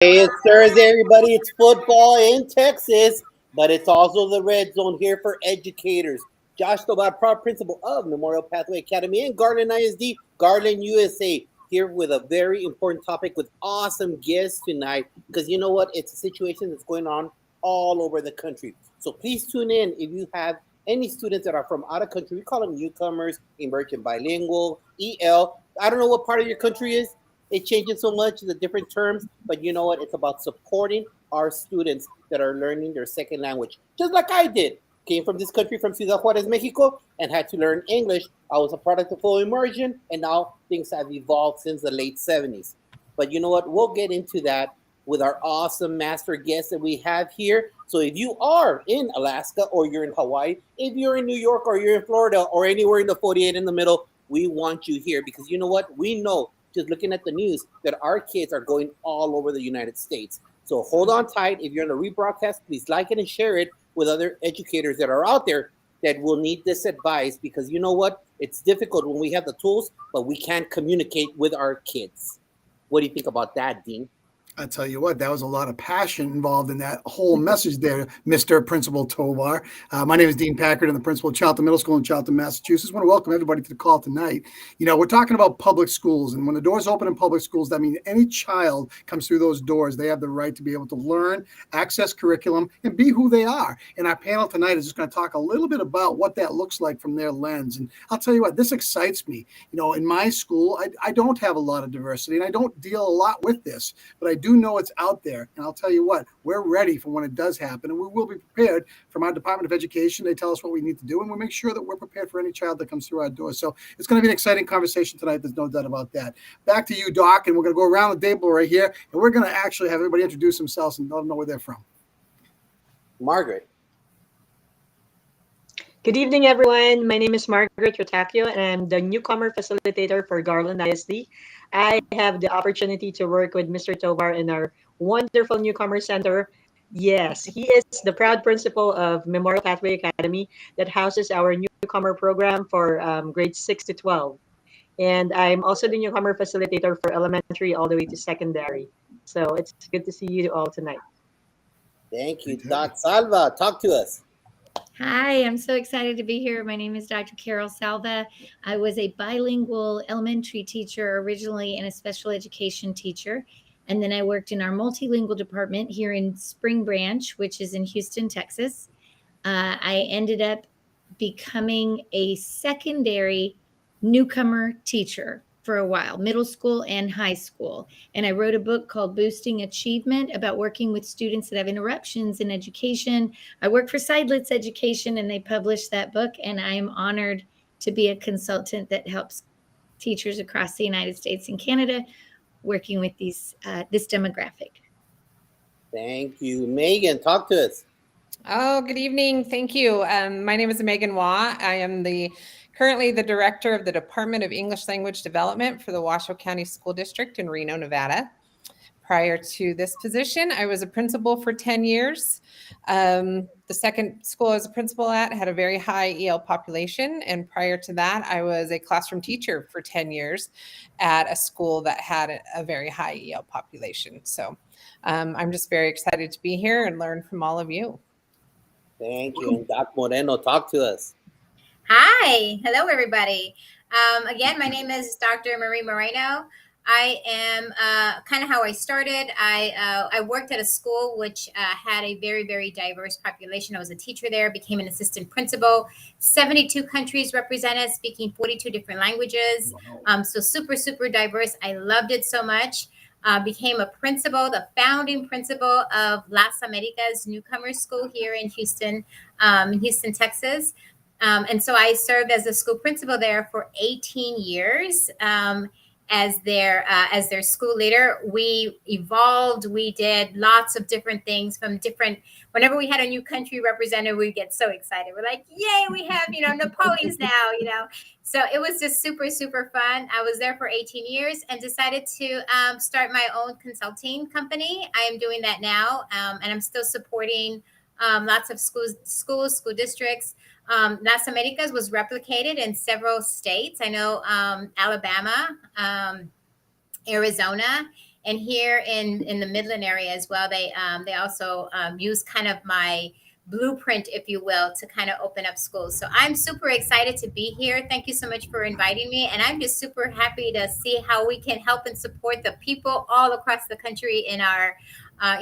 Hey, it's Thursday, everybody. It's football in Texas, but it's also the red zone here for educators. Josh Tobar, proud principal of Memorial Pathway Academy and Garland ISD, Garland, USA, here with a very important topic with awesome guests tonight. Because you know what? It's a situation that's going on all over the country. So please tune in if you have any students that are from out of country. We call them newcomers, emerging bilingual, EL. I don't know what part of your country is. It changes so much, the different terms, but you know what? It's about supporting our students that are learning their second language, just like I did. Came from this country, from Ciudad Juarez, Mexico, and had to learn English. I was a product of full immersion, and now things have evolved since the late 70s. But you know what? We'll get into that with our awesome master guests that we have here. So if you are in Alaska or you're in Hawaii, if you're in New York or you're in Florida or anywhere in the 48 in the middle, we want you here because you know what? We know just looking at the news that our kids are going all over the United States. So hold on tight. If you're on a rebroadcast, please like it and share it with other educators that are out there that will need this advice because you know what? It's difficult when we have the tools, but we can't communicate with our kids. What do you think about that, Dean? I tell you what, that was a lot of passion involved in that whole message there, Mr. Principal Tovar. My name is Dean Packard. I'm the principal of Charlton Middle School in Charlton, Massachusetts. I want to welcome everybody to the call tonight. You know, we're talking about public schools, and when the doors open in public schools, that means any child comes through those doors, they have the right to be able to learn, access curriculum, and be who they are. And our panel tonight is just going to talk a little bit about what that looks like from their lens. And I'll tell you what, this excites me. You know, in my school, I don't have a lot of diversity, and I don't deal a lot with this, but I do know it's out there. And I'll tell you what, we're ready for when it does happen. And we will be prepared from our Department of Education. They tell us what we need to do, and we'll make sure that we're prepared for any child that comes through our doors. So it's going to be an exciting conversation tonight. There's no doubt about that. Back to you, Doc, and we're going to go around the table right here, and we're going to actually have everybody introduce themselves and let them know where they're from. Margaret. Good evening, everyone. My name is Margaret Rutaquio, and I'm the newcomer facilitator for Garland ISD. I have the opportunity to work with Mr. Tovar in our wonderful newcomer center. Yes, he is the proud principal of Memorial Pathway Academy that houses our newcomer program for grades 6 to 12. And I'm also the newcomer facilitator for elementary all the way to secondary. So it's good to see you all tonight. Thank you, Doc. Salva, talk to us. Hi, I'm so excited to be here. My name is Dr. Carol Salva. I was a bilingual elementary teacher originally and a special education teacher. And then I worked in our multilingual department here in Spring Branch, which is in Houston, Texas. I ended up becoming a secondary newcomer teacher for a while, middle school and high school. And I wrote a book called Boosting Achievement about working with students that have interruptions in education. I work for Sidelets Education and they published that book. And I am honored to be a consultant that helps teachers across the United States and Canada working with this demographic. Thank you. Megan, talk to us. Oh, good evening. Thank you. My name is Megan Waugh. I am currently the director of the Department of English Language Development for the Washoe County School District in Reno, Nevada. Prior to this position, I was a principal for 10 years. The second school I was a principal at had a very high EL population. And prior to that, I was a classroom teacher for 10 years at a school that had a very high EL population. So I'm just very excited to be here and learn from all of you. Thank you. And Doc Moreno, talk to us. Hi. Hello, everybody. Again, my name is Dr. Marie Moreno. I am kind of how I started. I worked at a school which had a very, very diverse population. I was a teacher there, became an assistant principal, 72 countries represented, speaking 42 different languages. So super, super diverse. I loved it so much. Became a principal, the founding principal of Las Americas Newcomer School here in Houston, Texas. And so I served as a school principal there for 18 years. As their school leader. We evolved. We did lots of different things whenever we had a new country represented, we get so excited. We're like, yay, we have, Napoleon's now, So it was just super, super fun. I was there for 18 years and decided to start my own consulting company. I am doing that now. And I'm still supporting lots of school districts. Las Americas was replicated in several states. I know Alabama, Arizona, And here in the Midland area as well, they also use kind of my blueprint, if you will, to kind of open up schools. So I'm super excited to be here. Thank you so much for inviting me. And I'm just super happy to see how we can help and support the people all across the country in our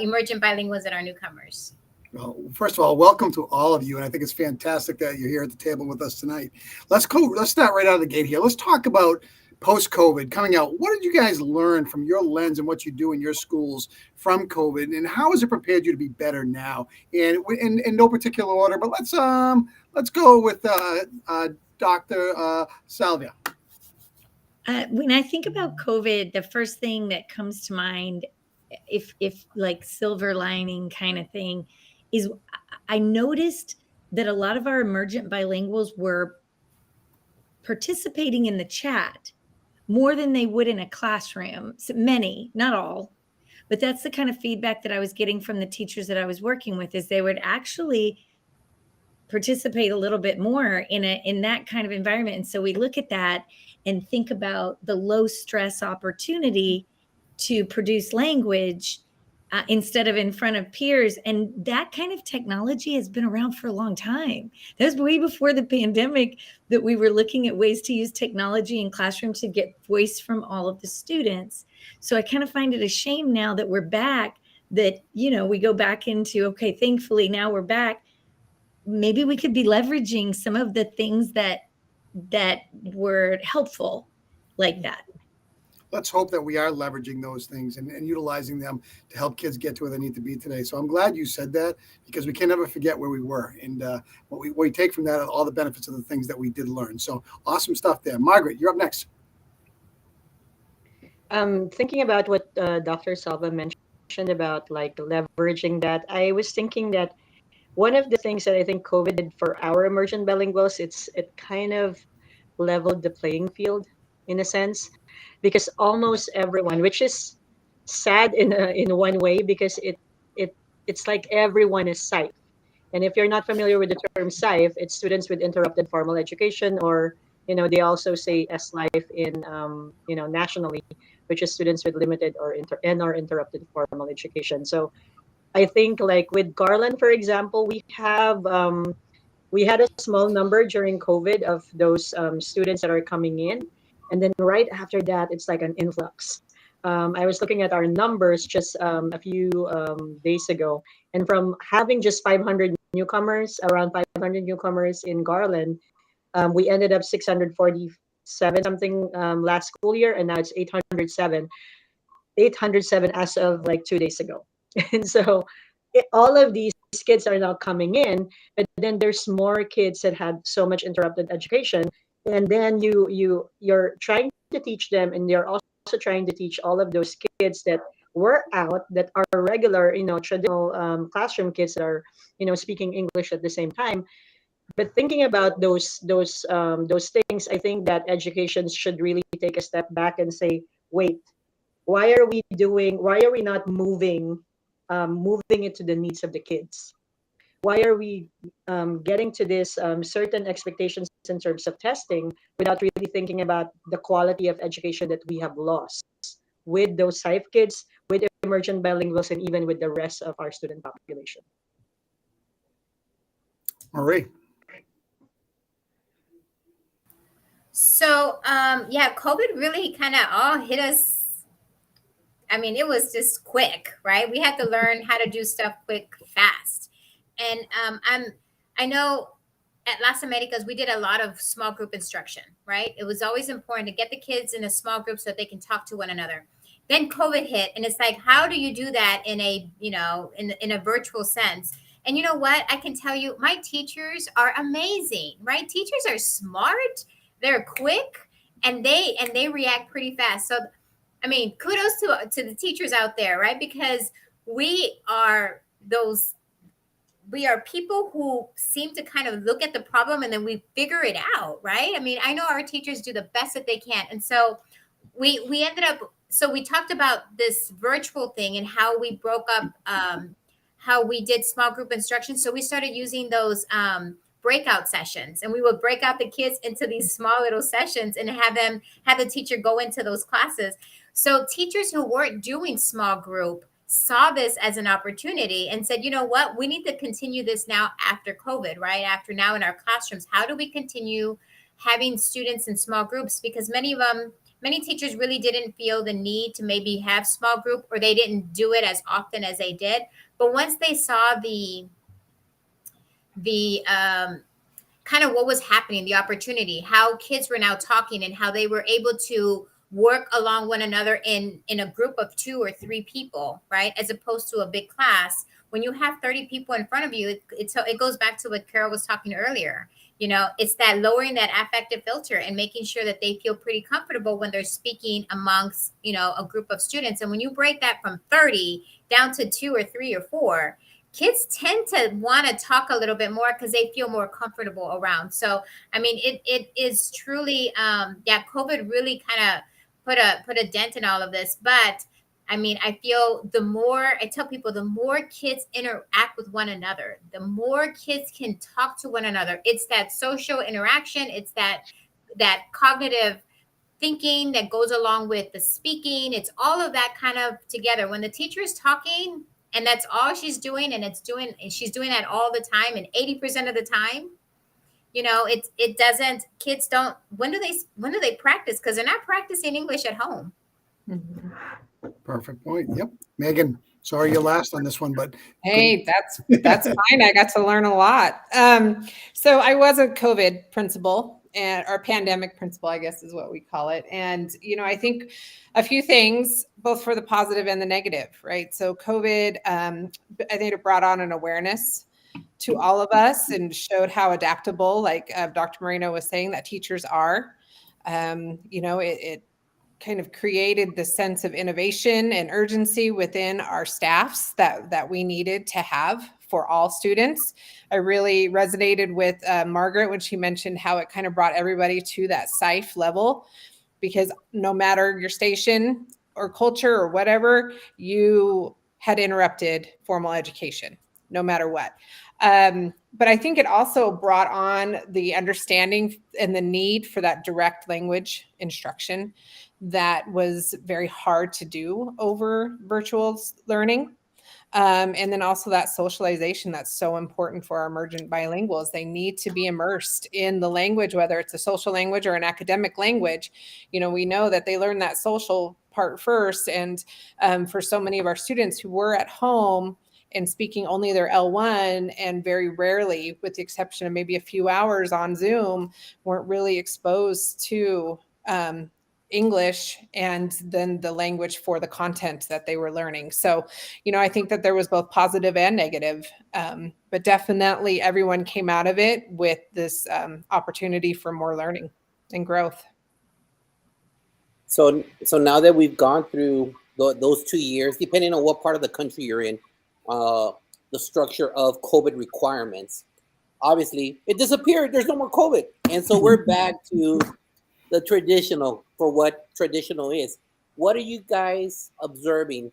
emergent bilinguals and our newcomers. Well, first of all, welcome to all of you. And I think it's fantastic that you're here at the table with us tonight. Let's start right out of the gate here. Let's talk about post-COVID coming out. What did you guys learn from your lens and what you do in your schools from COVID, and how has it prepared you to be better now? And in no particular order, but let's go with Dr. Salva. When I think about COVID, the first thing that comes to mind, if like silver lining kind of thing, is I noticed that a lot of our emergent bilinguals were participating in the chat more than they would in a classroom. So many, not all, but that's the kind of feedback that I was getting from the teachers that I was working with, is they would actually participate a little bit more in that kind of environment. And so we look at that and think about the low stress opportunity to produce language instead of in front of peers. And that kind of technology has been around for a long time. That was way before the pandemic that we were looking at ways to use technology in classrooms to get voice from all of the students. So I kind of find it a shame now that we're back, that, we go back into, okay, thankfully now we're back. Maybe we could be leveraging some of the things that were helpful like that. Let's hope that we are leveraging those things and utilizing them to help kids get to where they need to be today. So I'm glad you said that, because we can never forget where we were, and what we take from that are all the benefits of the things that we did learn. So awesome stuff there. Margaret, you're up next. Thinking about what Dr. Salva mentioned about like leveraging that, I was thinking that one of the things that I think COVID did for our emergent bilinguals, it kind of leveled the playing field in a sense, because almost everyone, which is sad in one way, because it's like everyone is SIFE. And if you're not familiar with the term SIFE, it's students with interrupted formal education, or they also say SLIFE in nationally, which is students with limited or interrupted formal education. So I think like with Garland, for example, we had a small number during COVID of those students that are coming in. And then right after that, it's like an influx. I was looking at our numbers just a few days ago. And from having just 500 newcomers, around 500 newcomers in Garland, we ended up 647 something last school year. And now it's 807 as of like 2 days ago. And so all of these kids are now coming in, but then there's more kids that had so much interrupted education, and then you're trying to teach them, and you're also trying to teach all of those kids that were out, that are regular, traditional classroom kids that are, speaking English at the same time. But thinking about those things, I think that education should really take a step back and say, wait, why are we not moving it to the needs of the kids? Why are we getting to this certain expectations in terms of testing without really thinking about the quality of education that we have lost with those SIFE kids, with emergent bilinguals, and even with the rest of our student population? Marie. So, COVID really kind of all hit us. I mean, it was just quick, right? We had to learn how to do stuff quick, fast. And I know at Las Americas, we did a lot of small group instruction, right? It was always important to get the kids in a small group so that they can talk to one another. Then COVID hit, and it's like, how do you do that in a, in a virtual sense? And you know what? I can tell you, my teachers are amazing, right? Teachers are smart, they're quick, and they react pretty fast. So, I mean, kudos to the teachers out there, right? Because we are people who seem to kind of look at the problem and then we figure it out, right? I mean, I know our teachers do the best that they can. And so we ended up, so we talked about this virtual thing and how we broke up, how we did small group instruction. So we started using those breakout sessions, and we would break out the kids into these small little sessions and have the teacher go into those classes. So teachers who weren't doing small group saw this as an opportunity and said, you know what, we need to continue this now after COVID, right? After now in our classrooms, how do we continue having students in small groups? Because many teachers really didn't feel the need to maybe have small group, or they didn't do it as often as they did. But once they saw the kind of what was happening, the opportunity, how kids were now talking and how they were able to work along one another in a group of 2 or 3 people, right? As opposed to a big class. When you have 30 people in front of you, it goes back to what Carol was talking earlier. You know, it's that lowering that affective filter and making sure that they feel pretty comfortable when they're speaking amongst, you know, a group of students. And when you break that from 30 down to 2 or 3 or 4, kids tend to want to talk a little bit more because they feel more comfortable around. So, I mean, it is truly, COVID really kind of put a dent in all of this. But I mean, I feel I tell people, the more kids interact with one another, the more kids can talk to one another. It's that social interaction. It's that cognitive thinking that goes along with the speaking. It's all of that kind of together. When the teacher is talking and that's all she's doing, and she's doing that all the time, and 80% of the time, you know, it doesn't, kids don't, when do they practice? Because they're not practicing English at home. Mhm. Perfect point. Yep. Megan, sorry you're last on this one, but Hey, that's fine. I got to learn a lot. So I was a COVID principal, or pandemic principal, I guess is what we call it. And, you know, I think a few things, both for the positive and the negative, right? So COVID, I think it brought on an awareness to all of us and showed how adaptable, like Dr. Moreno was saying, that teachers are. You know, it kind of created the sense of innovation and urgency within our staffs that we needed to have for all students. I really resonated with Margaret when she mentioned how it kind of brought everybody to that SIFE level, because no matter your station or culture or whatever, you had interrupted formal education, no matter what. But I think it also brought on the understanding and the need for that direct language instruction that was very hard to do over virtual learning. And then also that socialization that's so important for our emergent bilinguals. They need to be immersed in the language, whether it's a social language or an academic language. You know, we know that they learn that social part first. And for so many of our students who were at home and speaking only their L1 and very rarely, with the exception of maybe a few hours on Zoom, weren't really exposed to English and then the language for the content that they were learning. So, you know, I think that there was both positive and negative, but definitely everyone came out of it with this opportunity for more learning and growth. So now that we've gone through those 2 years, depending on what part of the country you're in, the structure of COVID requirements, obviously it disappeared. There's no more COVID. And so we're back to the traditional, for what traditional is. What are you guys observing?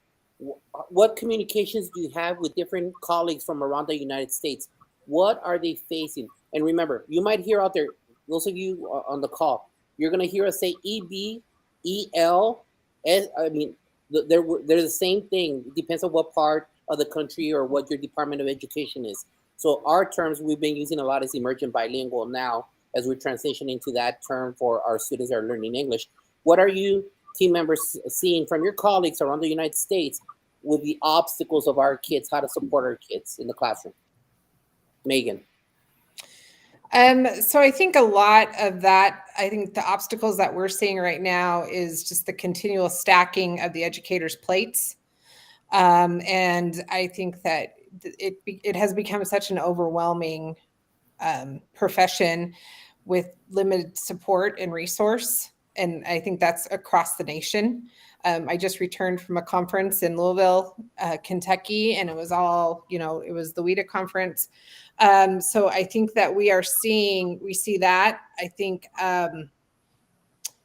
What communications do you have with different colleagues from around the United States? What are they facing? And remember, you might hear out there, those of you on the call, you're going to hear us say EB, EL. I mean, they're the same thing. It depends on what part of the country or what your Department of Education is. So our terms we've been using a lot is emergent bilingual now, as we're transitioning to that term for our students that are learning English. What are you team members seeing from your colleagues around the United States with the obstacles of our kids, how to support our kids in the classroom? Megan. So I think a lot of that, I think the obstacles that we're seeing right now is just the continual stacking of the educators' plates. And I think that it has become such an overwhelming profession with limited support and resource. And I think that's across the nation. I just returned from a conference in Louisville, Kentucky, and it was all, you know, it was the WIDA conference. So I think that we see that. I think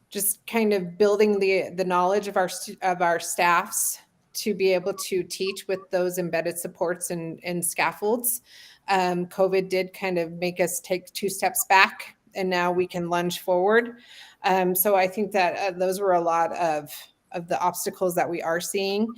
just kind of building the knowledge of our staffs to be able to teach with those embedded supports and scaffolds. COVID did kind of make us take 2 steps back, and now we can lunge forward. So I think that those were a lot of the obstacles that we are seeing.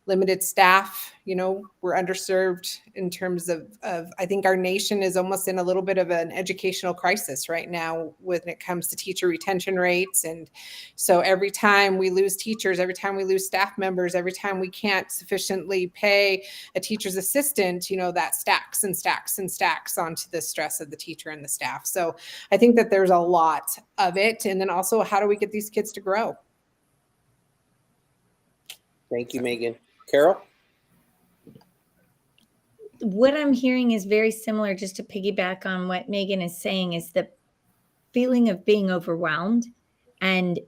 Limited staff, we're underserved in terms of I think our nation is almost in a little bit of an educational crisis right now when it comes to teacher retention rates. And so every time we lose teachers, every time we lose staff members, every time we can't sufficiently pay a teacher's assistant, that stacks and stacks and stacks onto the stress of the teacher and the staff. So I think that there's a lot of it. And then also, how do we get these kids to grow? Thank you, Megan. Carol? What I'm hearing is very similar, just to piggyback on what Megan is saying, is the feeling of being overwhelmed. And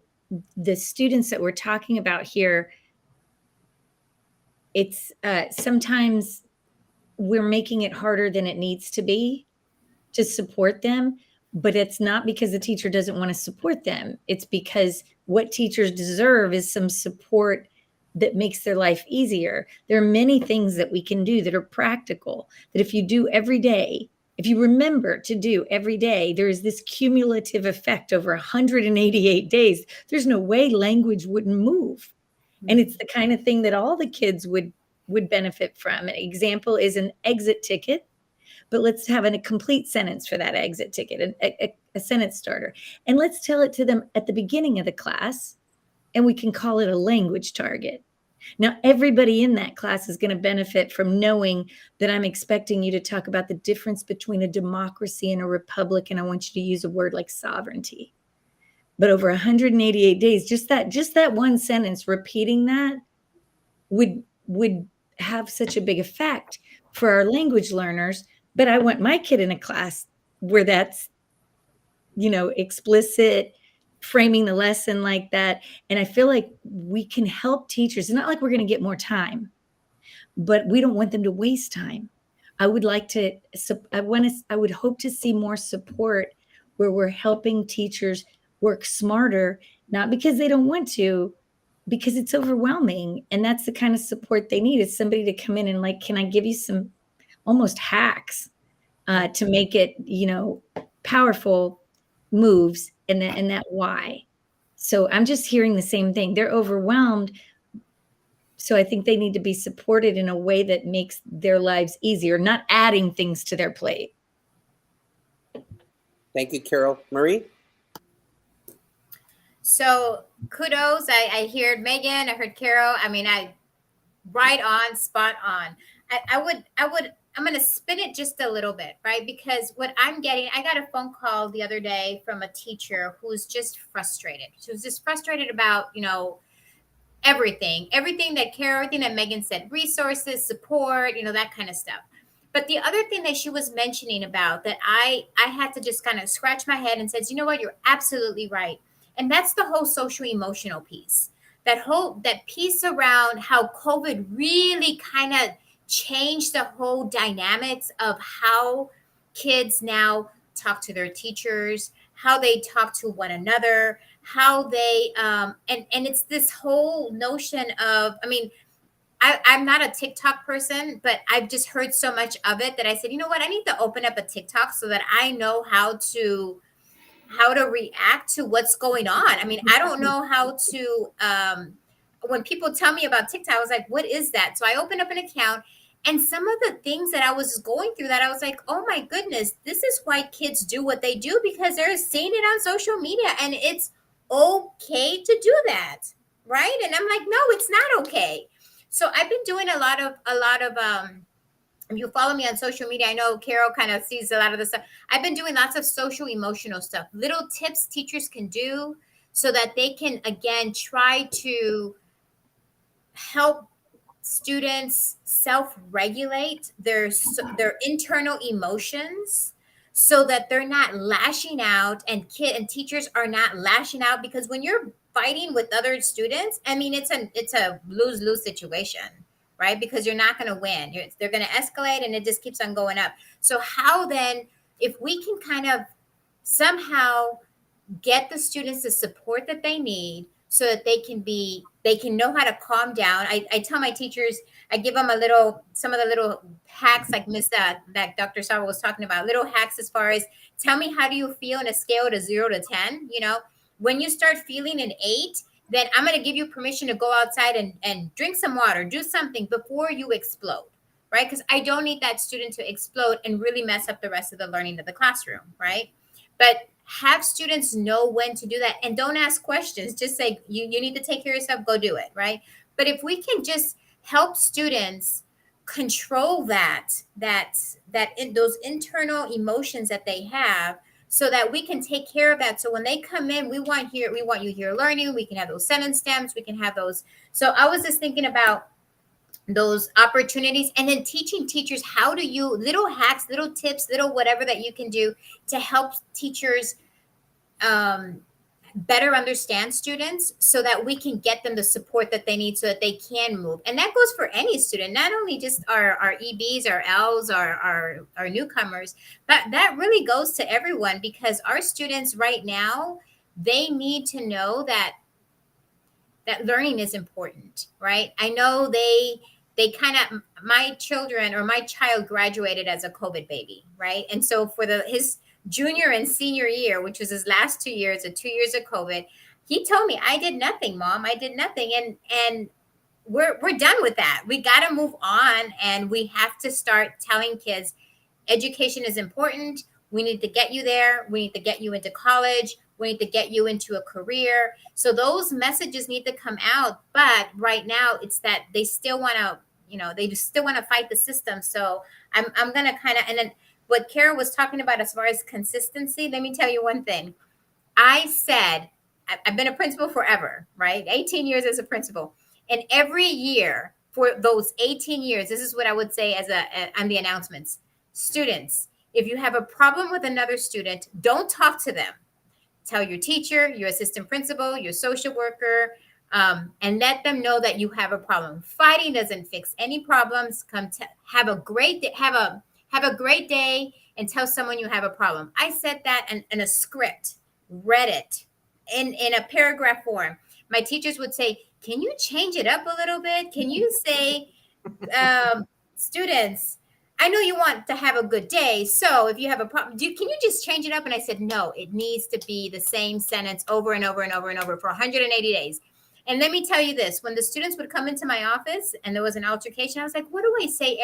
the students that we're talking about here, it's sometimes we're making it harder than it needs to be to support them. But it's not because the teacher doesn't want to support them. It's because what teachers deserve is some support that makes their life easier. There are many things that we can do that are practical, that if you do every day, if you remember to do every day, there is this cumulative effect over 188 days. There's no way language wouldn't move. And it's the kind of thing that all the kids would benefit from. An example is an exit ticket, but let's have a complete sentence for that exit ticket, a sentence starter. And let's tell it to them at the beginning of the class, and we can call it a language target. Now, everybody in that class is going to benefit from knowing that I'm expecting you to talk about the difference between a democracy and a republic, and I want you to use a word like sovereignty. But over 188 days, just that one sentence, repeating that would have such a big effect for our language learners. But I want my kid in a class where that's, explicit, framing the lesson like that. And I feel like we can help teachers. It's not like we're going to get more time, but we don't want them to waste time. I would hope to see more support where we're helping teachers work smarter, not because they don't want to, because it's overwhelming. And that's the kind of support they need, is somebody to come in and can I give you some almost hacks to make it, powerful moves and that why. So I'm just hearing the same thing. They're overwhelmed. So I think they need to be supported in a way that makes their lives easier, not adding things to their plate. Thank you, Carol. Marie? So kudos. I heard Megan, I heard Carol. Right on, spot on. I'm going to spin it just a little bit, right? Because what I'm getting, I got a phone call the other day from a teacher who's just frustrated. She was just frustrated about, everything that Carol, everything that Megan said, resources, support, that kind of stuff. But the other thing that she was mentioning about that I had to just kind of scratch my head and says, you know what, you're absolutely right. And that's the whole social emotional piece. That piece around how COVID really kind of changed the whole dynamics of how kids now talk to their teachers, how they talk to one another, how they and it's this whole notion of, I'm not a TikTok person, but I've just heard so much of it that I said, you know what, I need to open up a TikTok so that I know how to react to what's going on. I don't know how to when people tell me about TikTok, I was like, what is that? So I opened up an account, and some of the things that I was going through that I was like, oh my goodness, this is why kids do what they do, because they're seeing it on social media and it's okay to do that. Right. And I'm like, no, it's not okay. So I've been doing a lot of if you follow me on social media, I know Carol kind of sees a lot of the stuff. I've been doing lots of social emotional stuff, little tips teachers can do so that they can, again, try to help students self-regulate their internal emotions so that they're not lashing out, and teachers are not lashing out, because when you're fighting with other students, it's a lose-lose situation, right? Because you're not going to win. They're going to escalate and it just keeps on going up. So how then, if we can kind of somehow get the students the support that they need so that they can know how to calm down. I tell my teachers, I give them some of the little hacks, like Miss that Dr. Salva was talking about, little hacks as far as, tell me, how do you feel in a scale to 0 to 10? When you start feeling an 8, then I'm going to give you permission to go outside and drink some water, do something before you explode, right? Because I don't need that student to explode and really mess up the rest of the learning of the classroom, right? But have students know when to do that, and don't ask questions. Just say, you need to take care of yourself, go do it, right? But if we can just help students control those internal emotions that they have, so that we can take care of that. So when they come in, we want you here learning. We can have those sentence stamps. We can have those. So I was just thinking about those opportunities, and then teaching teachers how do you, little hacks, little tips, little whatever that you can do to help teachers better understand students, so that we can get them the support that they need, so that they can move. And that goes for any student, not only just our EBs, our Ls, our newcomers, but that really goes to everyone, because our students right now, they need to know that learning is important, right? I know they kind of, my children, or my child, graduated as a COVID baby, right? And so for his junior and senior year, which was his last 2 years, the 2 years of COVID, he told me, I did nothing, Mom. I did nothing. And we're done with that. We got to move on, and we have to start telling kids education is important. We need to get you there. We need to get you into college. We need to get you into a career. So those messages need to come out. But right now, it's that they still want to, they still want to fight the system. So I'm going to kind of, and then what Kara was talking about as far as consistency, let me tell you one thing. I said, I've been a principal forever, right? 18 years as a principal. And every year for those 18 years, this is what I would say on the announcements. Students, if you have a problem with another student, don't talk to them. Tell your teacher, your assistant principal, your social worker, and let them know that you have a problem. Fighting doesn't fix any problems. Have a great day, have a great day, and tell someone you have a problem. I said that in a script, read it in a paragraph form. My teachers would say, can you change it up a little bit? Can you say, students, I know you want to have a good day, so if you have a problem, can you just change it up? And I said, no, it needs to be the same sentence over and over and over and over for 180 days. And let me tell you this, when the students would come into my office and there was an altercation, I was like, what do I say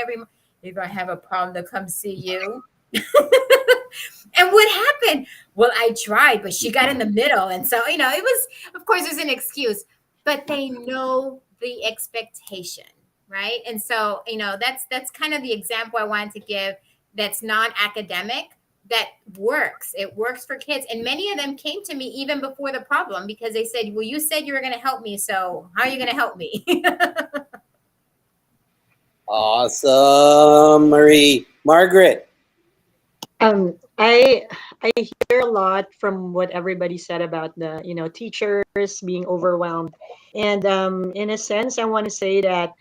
if I have a problem to come see you? And what happened? Well, I tried, but she got in the middle. And so, it was, of course, there's an excuse, but they know the expectation, right? And so, that's kind of the example I wanted to give, that's non-academic, that works. It works for kids. And many of them came to me even before the problem, because they said, well, you said you were going to help me, so how are you going to help me? Awesome, Marie. Margaret. I hear a lot from what everybody said about the teachers being overwhelmed, and in a sense, I want to say that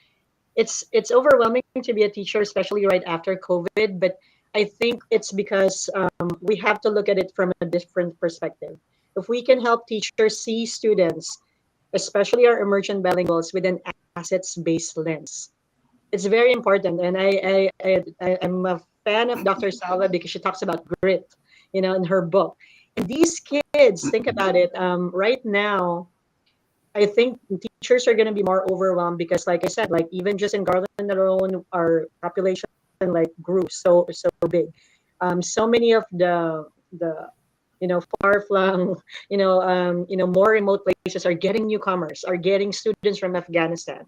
it's overwhelming to be a teacher, especially right after COVID. But I think it's because we have to look at it from a different perspective. If we can help teachers see students, especially our emergent bilinguals, with an assets-based lens, it's very important. And I'm a fan of Dr. Salva because she talks about grit, in her book. And these kids, think about it. Right now, I think teachers are going to be more overwhelmed because, like I said, like even just in Garland alone, our population like grew so big. So many of the far flung, more remote places are getting newcomers, are getting students from Afghanistan,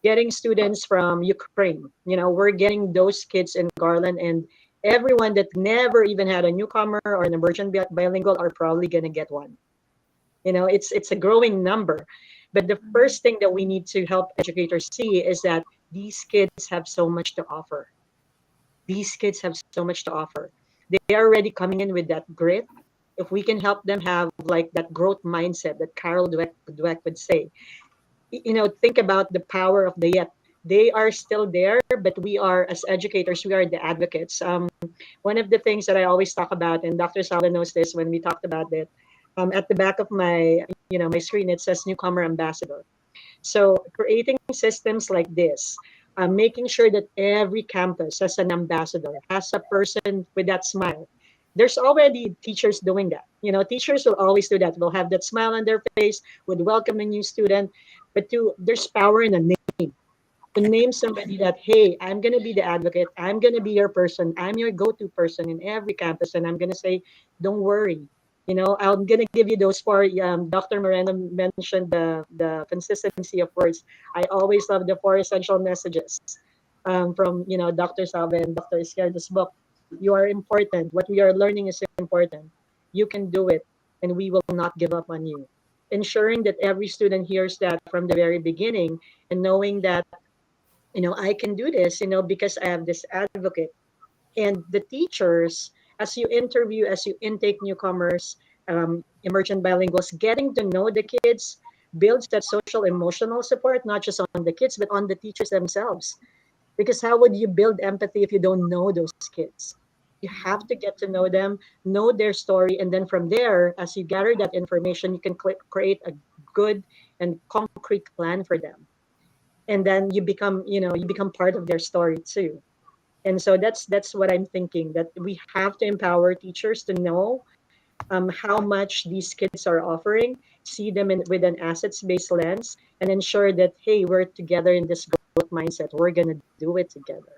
getting students from Ukraine. We're getting those kids in Garland, and everyone that never even had a newcomer or an emergent bilingual are probably going to get one. It's a growing number. But the first thing that we need to help educators see is that these kids have so much to offer. These kids have so much to offer. They are already coming in with that grit. If we can help them have like that growth mindset that Carol Dweck would say, think about the power of the yet. They are still there, but we are, as educators, we are the advocates. One of the things that I always talk about, and Dr. Salva knows this when we talked about it, At the back of my screen, it says newcomer ambassador. So creating systems like this, making sure that every campus has an ambassador, has a person with that smile. There's already teachers doing that. Teachers will always do that. Will have that smile on their face, would welcome a new student. But there's power in a name. To name somebody that, hey, I'm gonna be the advocate. I'm gonna be your person. I'm your go-to person in every campus, and I'm gonna say, don't worry. I'm gonna give you those four. Dr. Moreno mentioned the consistency of words. I always love the four essential messages from Dr. Salva and Dr. Izquierdo's book. You are important. What we are learning is important. You can do it, and we will not give up on you. Ensuring that every student hears that from the very beginning, and knowing that I can do this, because I have this advocate. And the teachers, as you interview, as you intake newcomers, emergent bilinguals, getting to know the kids builds that social emotional support, not just on the kids, but on the teachers themselves. Because how would you build empathy if you don't know those kids? You have to get to know them, know their story, and then from there, as you gather that information, you can create a good and concrete plan for them. And then you become part of their story too. And so that's what I'm thinking, that we have to empower teachers to know how much these kids are offering, see them with an assets based lens, and ensure that, hey, we're together in this growth mindset, we're going to do it together.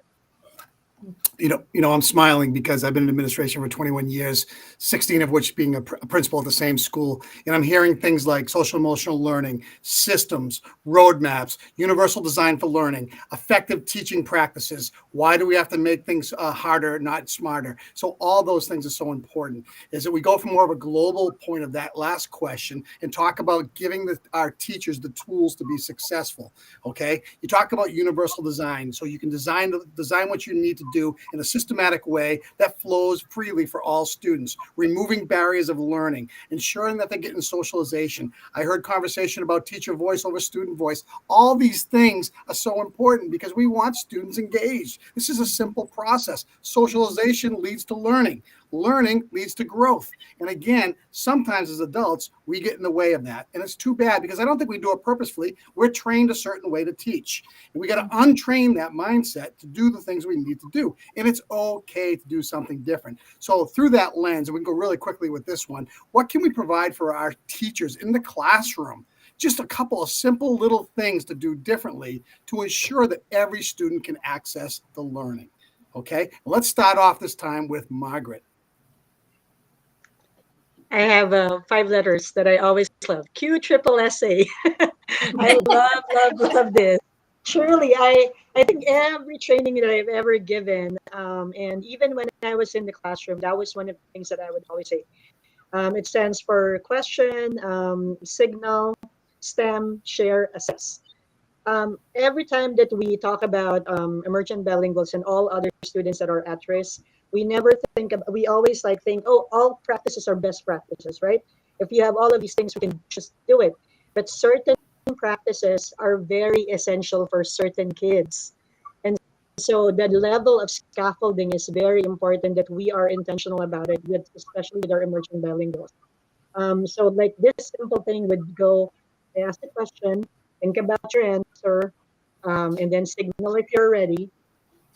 I'm smiling because I've been in administration for 21 years, 16 of which being a principal at the same school. And I'm hearing things like social emotional learning, systems, roadmaps, universal design for learning, effective teaching practices. Why do we have to make things harder, not smarter? So all those things are so important. Is that we go from more of a global point of that last question and talk about giving our teachers the tools to be successful. Okay. You talk about universal design. So you can design what you need to do in a systematic way that flows freely for all students, removing barriers of learning, ensuring that they're getting socialization. I heard conversation about teacher voice over student voice. All these things are so important because we want students engaged. This is a simple process. Socialization leads to learning. Learning leads to growth. And again, sometimes as adults, we get in the way of that. And it's too bad because I don't think we do it purposefully. We're trained a certain way to teach. And we got to untrain that mindset to do the things we need to do. And it's okay to do something different. So through that lens, and we can go really quickly with this one, what can we provide for our teachers in the classroom? Just a couple of simple little things to do differently to ensure that every student can access the learning. Okay, let's start off this time with Margaret. I have 5 letters that I always love. Q triple SA. I love this. Surely, I think every training that I've ever given, and even when I was in the classroom, that was one of the things that I would always say. It stands for question, signal, STEM, share, assess. Every time that we talk about emergent bilinguals and all other students that are at risk, we never think about, we always think, oh, all practices are best practices, right? If you have all of these things, we can just do it. But certain practices are very essential for certain kids. And so the level of scaffolding is very important, that we are intentional about it, especially with our emerging bilinguals. So like this simple thing would go, I ask the question, think about your answer, and then signal if you're ready.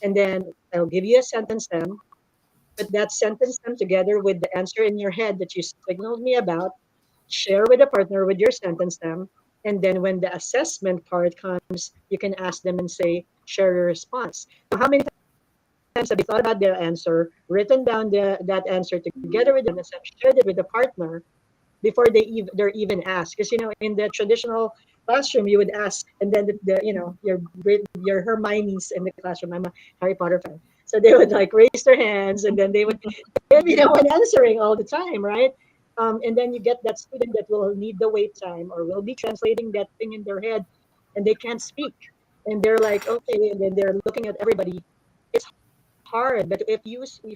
And then I'll give you a sentence stem. Put that sentence stem together with the answer in your head that you signaled me about. Share with a partner with your sentence stem. And then when the assessment part comes, you can ask them and say, share your response. Now, how many times have you thought about their answer, written down that answer together with them, and shared it with the partner before they're even asked? Because in the traditional classroom, you would ask, and then your Hermione's in the classroom. I'm a Harry Potter fan, so they would raise their hands, and then they would be the one answering all the time, right? And then you get that student that will need the wait time or will be translating that thing in their head, and they can't speak, and they're like, okay, and then they're looking at everybody. It's hard, but if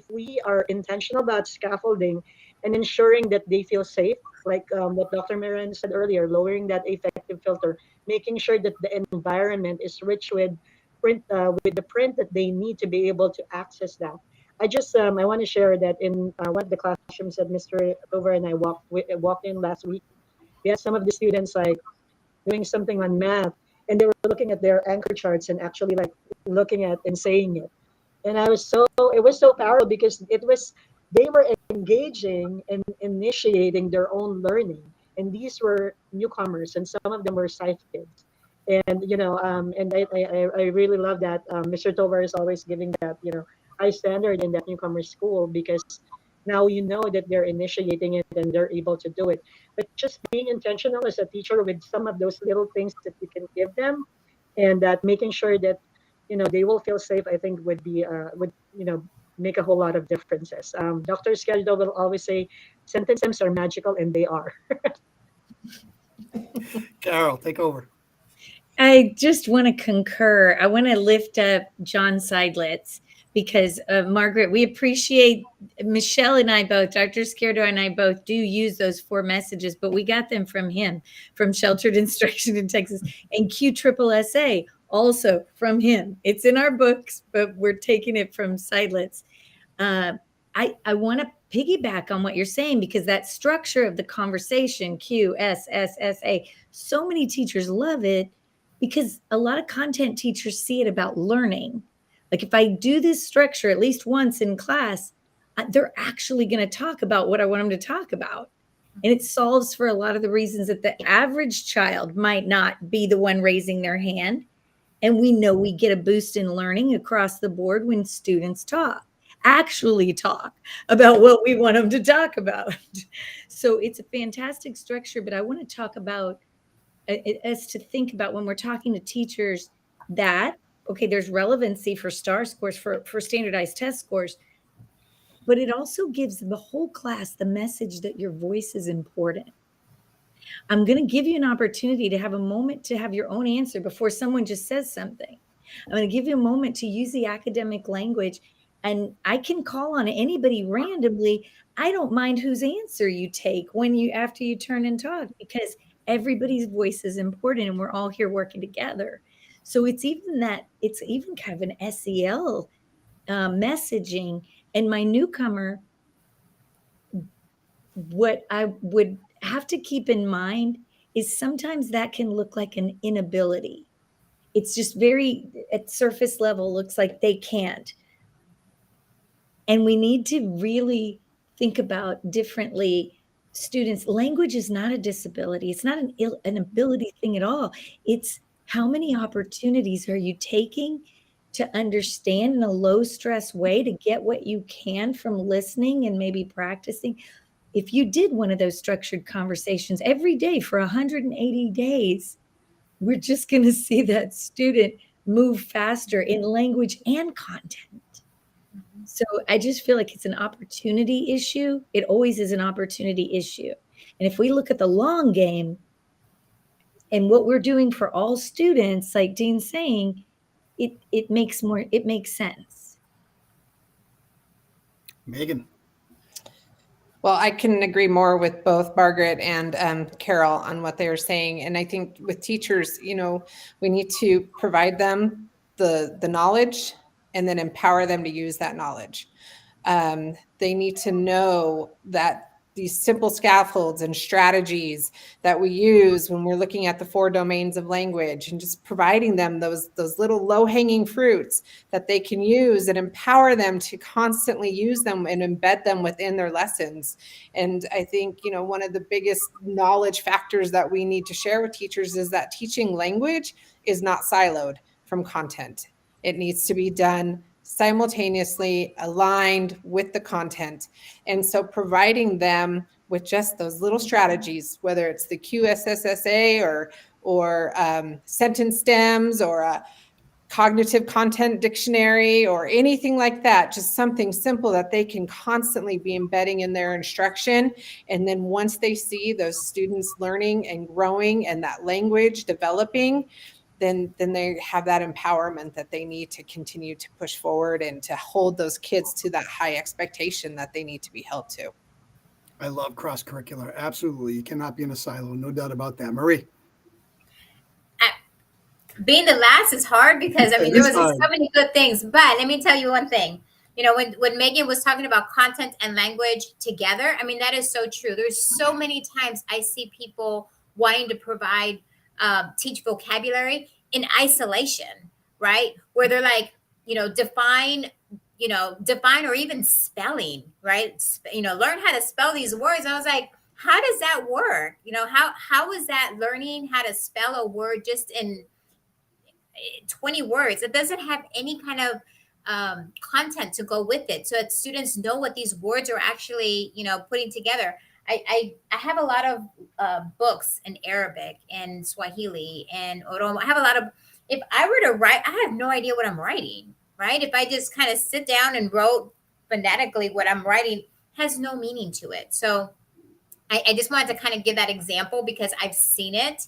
we are intentional about scaffolding and ensuring that they feel safe, like what Dr. Marin said earlier, lowering that affective filter, making sure that the environment is rich with the print that they need to be able to access that. I want to share that in one of the classrooms that Mr. Over and I walked in last week. We had some of the students like doing something on math, and they were looking at their anchor charts and actually like looking at and saying it. And it was so powerful because they were engaging and initiating their own learning. And these were newcomers, and some of them were sight kids. And and I really love that Mr. Tovar is always giving that high standard in that newcomer school, because now you know that they're initiating it and they're able to do it. But just being intentional as a teacher with some of those little things that you can give them, and that making sure that they will feel safe, I think would make a whole lot of differences. Dr. Skeldo will always say sentences are magical, and they are. Carol, take over. I just want to concur. I want to lift up John Seidlitz because, Margaret, we appreciate Michelle and I both, Dr. Skerdo and I both do use those 4 messages, but we got them from him, from Sheltered Instruction in Texas, and QSSSA also from him. It's in our books, but we're taking it from Seidlitz. I want to piggyback on what you're saying, because that structure of the conversation, QSSSA, so many teachers love it, because a lot of content teachers see it about learning. Like, if I do this structure at least once in class, they're actually going to talk about what I want them to talk about. And it solves for a lot of the reasons that the average child might not be the one raising their hand. And we know we get a boost in learning across the board when students actually talk about what we want them to talk about. So it's a fantastic structure, but I want to talk about us to think about when we're talking to teachers that, okay, there's relevancy for STAR scores, for standardized test scores, but it also gives the whole class the message that your voice is important. I'm going to give you an opportunity to have a moment to have your own answer before someone just says something. I'm going to give you a moment to use the academic language, and I can call on anybody randomly. I don't mind whose answer you take after you turn and talk, because everybody's voice is important and we're all here working together. So it's even kind of an SEL messaging. And my newcomer, what I would have to keep in mind is sometimes that can look like an inability. It's just very at surface level, looks like they can't. And we need to really think about differently. Students, language is not a disability. It's not an ability thing at all. It's how many opportunities are you taking to understand in a low stress way to get what you can from listening and maybe practicing. If you did one of those structured conversations every day for 180 days, we're just going to see that student move faster in language and content. So I just feel like it's an opportunity issue. It always is an opportunity issue. And if we look at the long game and what we're doing for all students, like Dean's saying, it makes sense. Megan. Well, I can agree more with both Margaret and Carol on what they were saying. And I think with teachers, we need to provide them the knowledge and then empower them to use that knowledge. They need to know that these simple scaffolds and strategies that we use when we're looking at the 4 domains of language, and just providing them those little low-hanging fruits that they can use and empower them to constantly use them and embed them within their lessons. And I think, one of the biggest knowledge factors that we need to share with teachers is that teaching language is not siloed from content. It needs to be done simultaneously, aligned with the content. And so providing them with just those little strategies, whether it's the QSSSA or sentence stems or a cognitive content dictionary or anything like that, just something simple that they can constantly be embedding in their instruction. And then once they see those students learning and growing and that language developing, then they have that empowerment that they need to continue to push forward and to hold those kids to that high expectation that they need to be held to. I love cross-curricular. Absolutely. You cannot be in a silo. No doubt about that. Marie. Being the last is hard because, there was so many good things. But let me tell you one thing. when Megan was talking about content and language together, I mean, that is so true. There's so many times I see people wanting to provide, teach vocabulary in isolation, right? Where they're like, define or even spelling, right? Learn how to spell these words. I was like, how does that work? How is that learning how to spell a word just in 20 words? It doesn't have any kind of content to go with it, so that students know what these words are actually putting together. I have a lot of books in Arabic and Swahili and Oromo. I have a lot of. If I were to write, I have no idea what I'm writing. Right? If I just kind of sit down and wrote phonetically what I'm writing, has no meaning to it. So I just wanted to kind of give that example because I've seen it,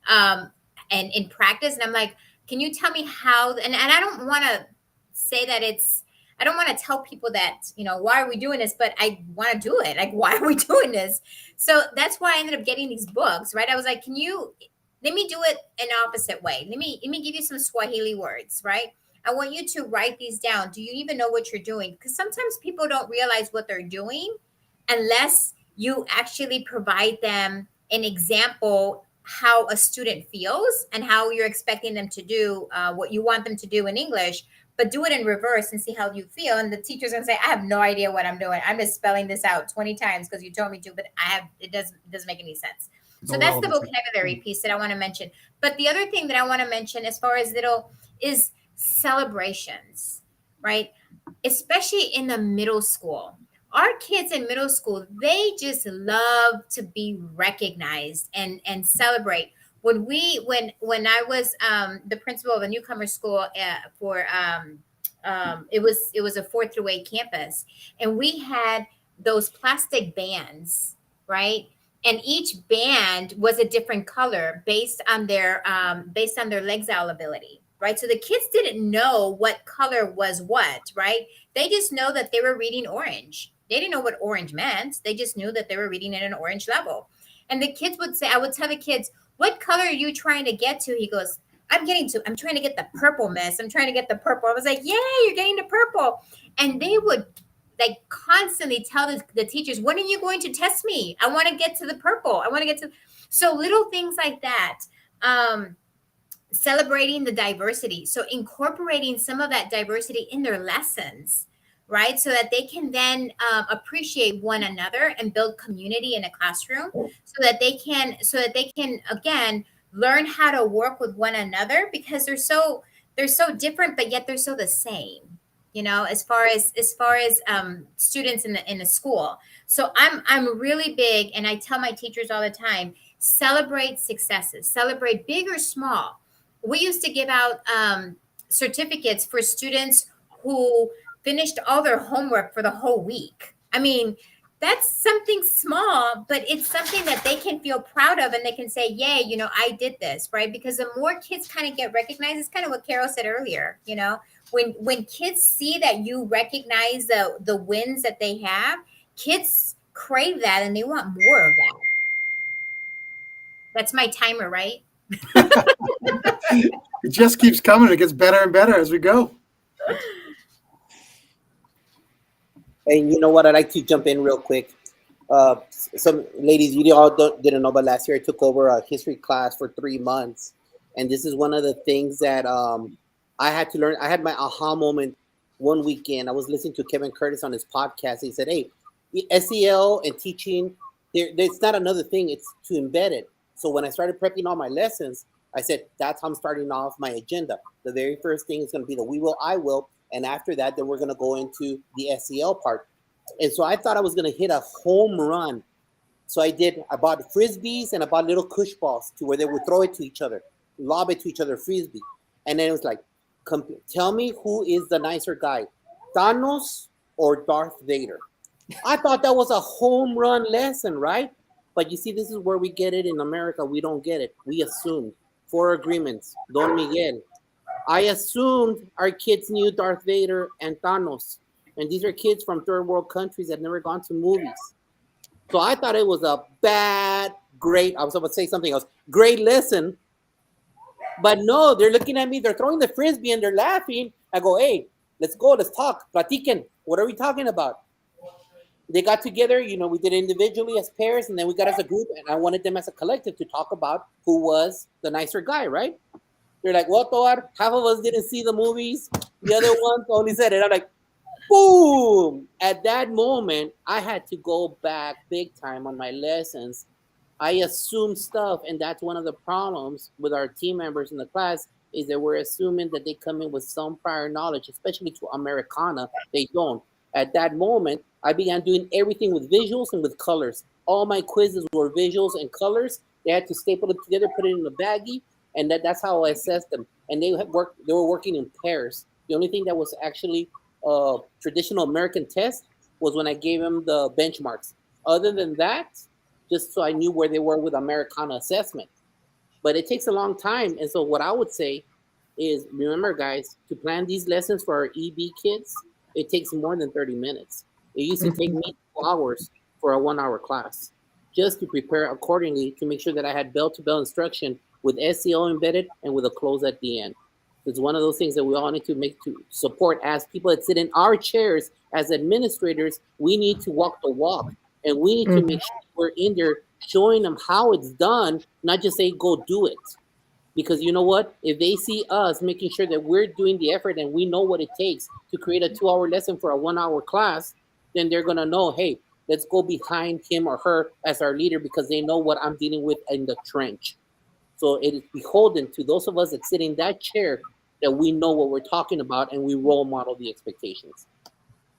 and in practice, and I'm like, can you tell me how? And I don't want to say that I don't want to tell people that, why are we doing this? But I want to do it. Like, why are we doing this? So that's why I ended up getting these books, right? I was like, let me do it an opposite way. Let me give you some Swahili words, right? I want you to write these down. Do you even know what you're doing? Because sometimes people don't realize what they're doing unless you actually provide them an example how a student feels and how you're expecting them to do what you want them to do in English, but do it in reverse and see how you feel. And the teacher's gonna say, I have no idea what I'm doing. I'm just spelling this out 20 times because you told me to, but it doesn't make any sense. So that's the vocabulary piece that I want to mention. But the other thing that I want to mention as far as is celebrations, right? Especially in the middle school. Our kids in middle school, they just love to be recognized and celebrate. When I was the principal of a newcomer school for it was a 4th through 8 campus, and we had those plastic bands, right? And each band was a different color based on their leg ability. Right. So the kids didn't know what color was what, right? They just know that they were reading orange. They didn't know what orange meant. They just knew that they were reading at an orange level. And the kids would say, I would tell the kids, what color are you trying to get to? He goes, I'm trying to get the purple, miss. I'm trying to get the purple. I was like, yay, you're getting the purple. And they would like constantly tell the teachers, when are you going to test me? I want to get to the purple. I want to get to. So little things like that. Celebrating the diversity. So incorporating some of that diversity in their lessons, right? So that they can then appreciate one another and build community in a classroom so that they can again, learn how to work with one another because they're so different, but yet they're so the same, as far as students in the school. So I'm really big, and I tell my teachers all the time, celebrate successes, celebrate big or small. We used to give out certificates for students who finished all their homework for the whole week. I mean, that's something small, but it's something that they can feel proud of and they can say, yay, I did this, right? Because the more kids kind of get recognized, it's kind of what Carol said earlier, when kids see that you recognize the wins that they have, kids crave that and they want more of that. That's my timer, right? It just keeps coming. It gets better and better as we go. And you know what? I'd like to jump in real quick. Some ladies, you all didn't know, but last year I took over a history class for 3 months. And this is one of the things that I had to learn. I had my aha moment one weekend. I was listening to Kevin Curtis on his podcast. He said, hey, SEL and teaching, it's not another thing. It's to embed it. So when I started prepping all my lessons, I said, that's how I'm starting off my agenda. The very first thing is going to be the we will, I will. And after that, then we're going to go into the SEL part. And so I thought I was going to hit a home run. So I bought Frisbees and I bought little cush balls to where they would throw it to each other, lob it to each other, Frisbee. And then it was like, tell me who is the nicer guy, Thanos or Darth Vader? I thought that was a home run lesson, right? But you see, this is where we get it in America. We don't get it. We assumed. 4 agreements. Don Miguel. I assumed our kids knew Darth Vader and Thanos. And these are kids from third world countries that never gone to movies. So I thought it was a great, I was about to say something else, great lesson. But no, they're looking at me, they're throwing the Frisbee and they're laughing. I go, hey, Let's go. Let's talk. Platiquen. What are we talking about? They got together. We did it individually as pairs, and then we got as a group. And I wanted them as a collective to talk about who was the nicer guy, right? They're like, "Well, Toar, half of us didn't see the movies. The other ones only said it." I'm like, boom! At that moment, I had to go back big time on my lessons. I assumed stuff, and that's one of the problems with our team members in the class is that we're assuming that they come in with some prior knowledge, especially to Americana. They don't. At that moment, I began doing everything with visuals and with colors. All my quizzes were visuals and colors. They had to staple it together, put it in a baggie, and that's how I assessed them. And they had worked. They were working in pairs. The only thing that was actually a traditional American test was when I gave them the benchmarks. Other than that, just so I knew where they were with Americana assessment. But it takes a long time. And so what I would say is remember, guys, to plan these lessons for our EB kids, it takes more than 30 minutes. It used to take me 2 hours for a 1 hour class just to prepare accordingly to make sure that I had bell to bell instruction with SEO embedded and with a close at the end. It's one of those things that we all need to make to support as people that sit in our chairs as administrators. We need to walk the walk, and we need to make sure we're in there showing them how it's done, not just say go do it. Because you know what? If they see us making sure that we're doing the effort and we know what it takes to create a 2 hour lesson for a 1 hour class, then they're gonna know, hey, let's go behind him or her as our leader because they know what I'm dealing with in the trench. So it is beholden to those of us that sit in that chair that we know what we're talking about and we role model the expectations.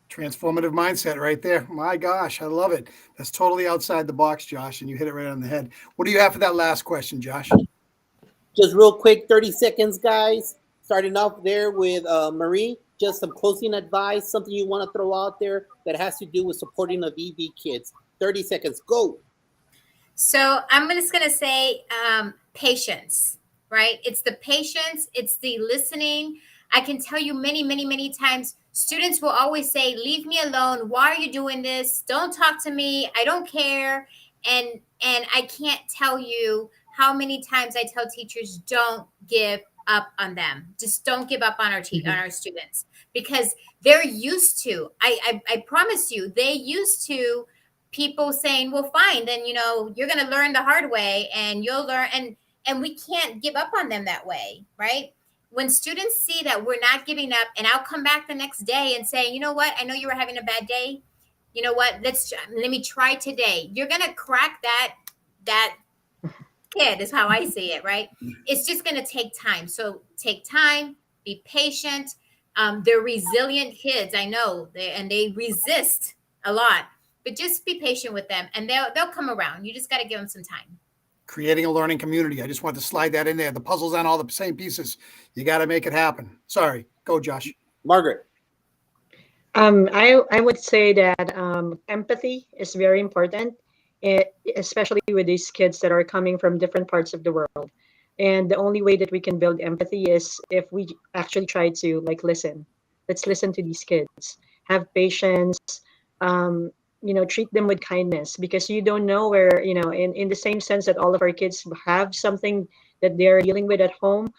Transformative mindset right there. My gosh, I love it. That's totally outside the box, Josh, and you hit it right on the head. What do you have for that last question, Josh? Just real quick, 30 seconds, guys. Starting off there with Marie, just some closing advice, something you want to throw out there that has to do with supporting of EB kids. 30 seconds, go. So I'm just going to say patience, right? It's the patience, it's the listening. I can tell you many, many, many times, students will always say, leave me alone. Why are you doing this? Don't talk to me. I don't care. And I can't tell you how many times I tell teachers, don't give up on them. Just don't give up on our on our students because they're used to, I promise you, they used to people saying, well, fine, then, you're going to learn the hard way and you'll learn. And we can't give up on them that way, right? When students see that we're not giving up, and I'll come back the next day and say, you know what? I know you were having a bad day. You know what? Let me try today. You're going to crack that kid is how I see it, right? It's just going to take time. So take time, be patient. They're resilient kids. I know they resist a lot, but just be patient with them and they'll come around. You just got to give them some time. Creating a learning community. I just want to slide that in there. The puzzle's on all the same pieces. You got to make it happen. Sorry. Go, Josh. Margaret. I would say that empathy is very important, especially with these kids that are coming from different parts of the world. And the only way that we can build empathy is if we actually try to listen. Let's listen to these kids. Have patience. Treat them with kindness because you don't know where, in the same sense that all of our kids have something that they're dealing with at home.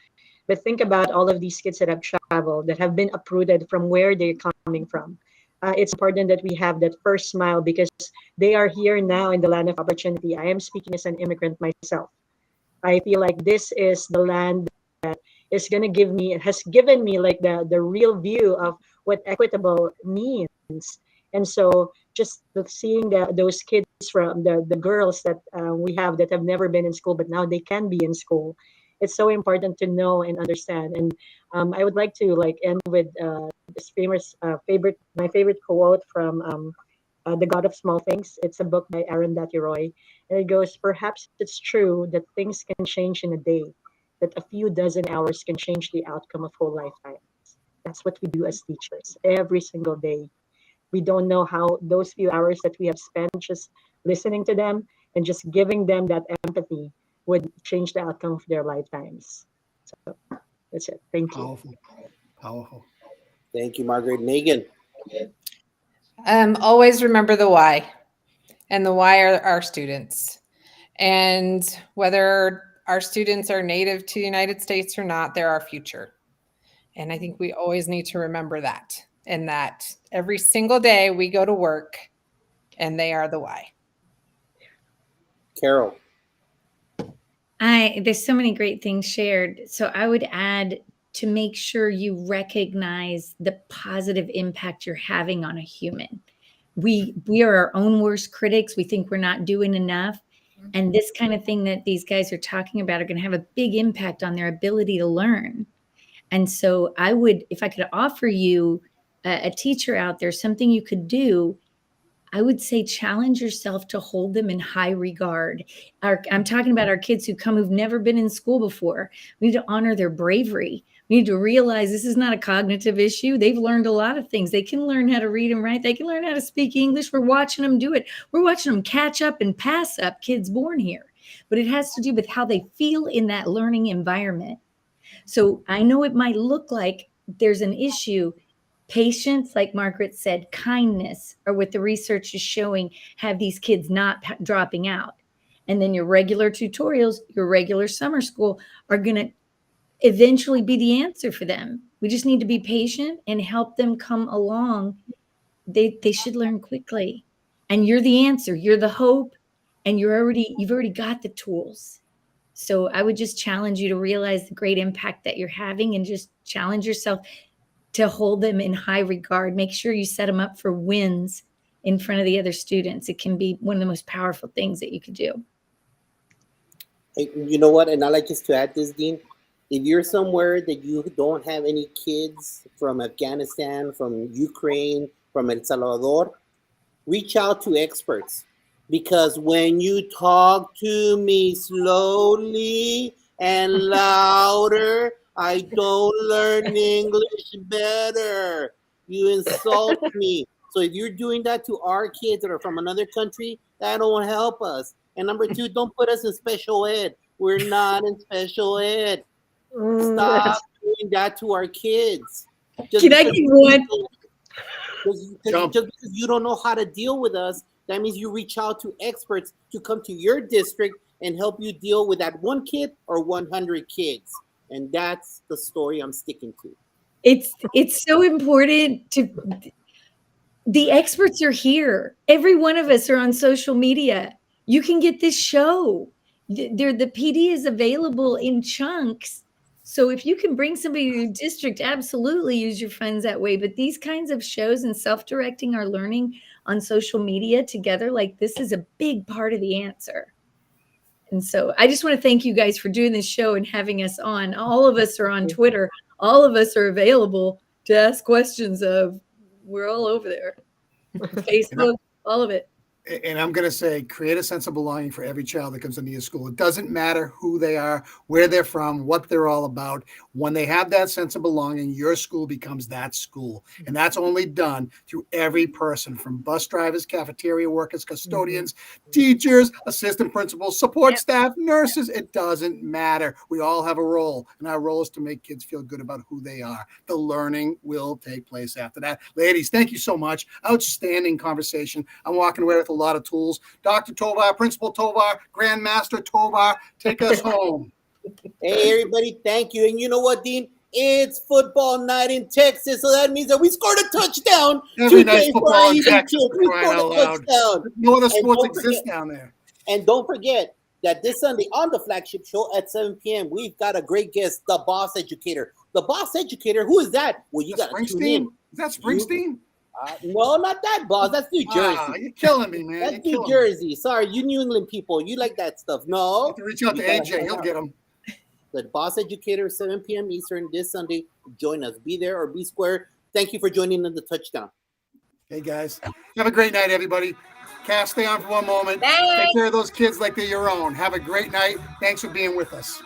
But think about all of these kids that have traveled, that have been uprooted from where they're coming from. It's important that we have that first smile because they are here now in the land of opportunity. I am speaking as an immigrant myself. I feel like this is the land that is going to has given me the real view of what equitable means. And so just seeing those kids from the girls that we have that have never been in school, but now they can be in school. It's so important to know and understand. And I would like to end with this my favorite quote from The God of Small Things. It's a book by Arundhati Roy. And it goes, perhaps it's true that things can change in a day, that a few dozen hours can change the outcome of whole lifetimes. That's what we do as teachers every single day. We don't know how those few hours that we have spent just listening to them and just giving them that empathy would change the outcome of their lifetimes. So that's it. Thank you. Powerful. Powerful. Thank you, Margaret. Megan. Always remember the why, and the why are our students. And whether our students are native to the United States or not, they're our future. And I think we always need to remember that, and that every single day we go to work and they are the why. Carol. There's so many great things shared. So I would add to make sure you recognize the positive impact you're having on a human. We are our own worst critics. We think we're not doing enough. And this kind of thing that these guys are talking about are going to have a big impact on their ability to learn. And so I would, if I could offer you a teacher out there, something you could do, I would say challenge yourself to hold them in high regard. I'm talking about our kids who've never been in school before. We need to honor their bravery. We need to realize this is not a cognitive issue. They've learned a lot of things. They can learn how to read and write. They can learn how to speak English. We're watching them do it. We're watching them catch up and pass up kids born here. But it has to do with how they feel in that learning environment. So I know it might look like there's an issue. Patience, like Margaret said, kindness are what the research is showing have these kids not dropping out. And then your regular tutorials, your regular summer school are going to eventually be the answer for them. We just need to be patient and help them come along. They should learn quickly. And you're the answer. You're the hope. And you've already got the tools. So I would just challenge you to realize the great impact that you're having and just challenge yourself to hold them in high regard. Make sure you set them up for wins in front of the other students. It can be one of the most powerful things that you could do. Hey, you know what? And I like just to add this, Dean. If you're somewhere that you don't have any kids from Afghanistan, from Ukraine, from El Salvador, reach out to experts. Because when you talk to me slowly and louder, I don't learn English better. You insult me. So if you're doing that to our kids that are from another country, that don't help us. And number two, don't put us in special ed. We're not in special ed. Stop doing that to our kids. Can I give one? Just because you don't know how to deal with us, that means you reach out to experts to come to your district and help you deal with that one kid or 100 kids. And that's the story I'm sticking to. It's so important to the experts are here. Every one of us are on social media. You can get this show. The PD is available in chunks. So if you can bring somebody to your district, absolutely use your funds that way. But these kinds of shows and self-directing our learning on social media together like this is a big part of the answer. And so I just want to thank you guys for doing this show and having us on. All of us are on Twitter. All of us are available to ask questions of. We're all over there. Facebook, all of it. And I'm going to say, create a sense of belonging for every child that comes into your school. It doesn't matter who they are, where they're from, what they're all about. When they have that sense of belonging, your school becomes that school. And that's only done through every person, from bus drivers, cafeteria workers, custodians, teachers, assistant principals, support staff, nurses. It doesn't matter. We all have a role. And our role is to make kids feel good about who they are. The learning will take place after that. Ladies, thank you so much. Outstanding conversation. I'm walking away with a lot of tools. Dr. Tovar, Principal Tovar, Grandmaster Tovar, take us home. Hey, everybody, thank you. And you know what, Dean? It's football night in Texas, so that means that we scored a touchdown. Every night's football in Texas, crying out loud. No other sports exist down there. And don't forget that this Sunday on the flagship show at 7 p.m., we've got a great guest, the Boss Educator. The Boss Educator, who is that? Well, you got to tune in. Is that Springsteen? No, not that, boss. That's New Jersey. You're killing me, man. That's New Jersey. Sorry, you New England people. You like that stuff. No. You have to reach out to AJ. He'll get him. The Boss Educator, 7 p.m. Eastern this Sunday. Join us. Be there or be square. Thank you for joining in the touchdown. Hey, guys. Have a great night, everybody. Cass, stay on for one moment. Bye. Take care of those kids like they're your own. Have a great night. Thanks for being with us.